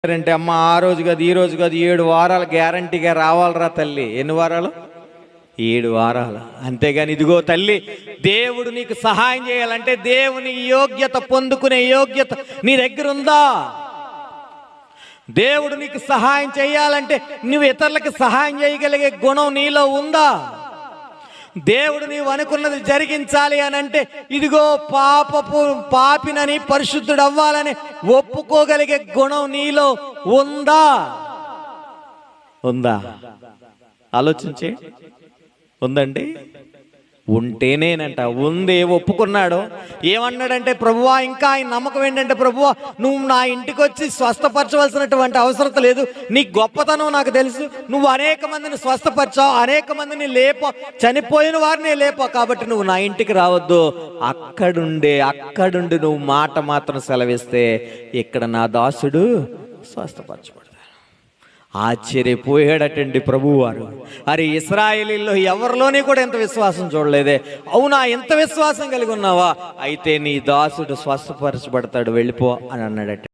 అంటే అమ్మ ఆ రోజు కాదు ఈ రోజు కాదు 7 వారాలు గ్యారంటీగా రావాలరా తల్లి. ఎన్ని వారాలు? 7 వారాలు. అంతేగాని ఇదిగో తల్లి, దేవుడు నీకు సహాయం చేయాలంటే దేవుని యోగ్యత పొందుకునే యోగ్యత నీ దగ్గర ఉందా? దేవుడు నీకు సహాయం చేయాలంటే నువ్వు ఇతరులకు సహాయం చేయగలిగే గుణం నీలో ఉందా? దేవుడు నీవు అనుకున్నది జరిగించాలి అని అంటే ఇదిగో పాపినని పరిశుద్ధుడు అవ్వాలని ఒప్పుకోగలిగే గుణం నీలో ఉందా? ఆలోచించే. ఉందండి? ఉంటేనేనంట. ఉంది. ఒప్పుకున్నాడు. ఏమన్నాడంటే, ప్రభువా, ఇంకా ఆయన నమ్మకం ఏంటంటే, ప్రభువా నువ్వు నా ఇంటికి వచ్చి స్వస్థపరచవలసినటువంటి అవసరం లేదు, నీ గొప్పతనం నాకు తెలుసు, నువ్వు అనేక మందిని స్వస్థపరచావు, అనేక మందిని లేపో, చనిపోయిన వారిని లేపో, కాబట్టి నువ్వు నా ఇంటికి రావద్దు, అక్కడుండి నువ్వు మాట మాత్రం సెలవిస్తే ఇక్కడ నా దాసుడు స్వస్థపరచబడతాడు. ఆశ్చర్యపోయాడటండి ప్రభువారు. అరే, ఇశ్రాయేలీల్లో ఎవరిలోని కూడా ఎంత విశ్వాసం చూడలేదే. అవునా, ఎంత విశ్వాసం కలిగి ఉన్నావా? అయితే నీ దాసుడు స్వస్థపరచబడతాడు, వెళ్ళిపో అని అన్నాడట.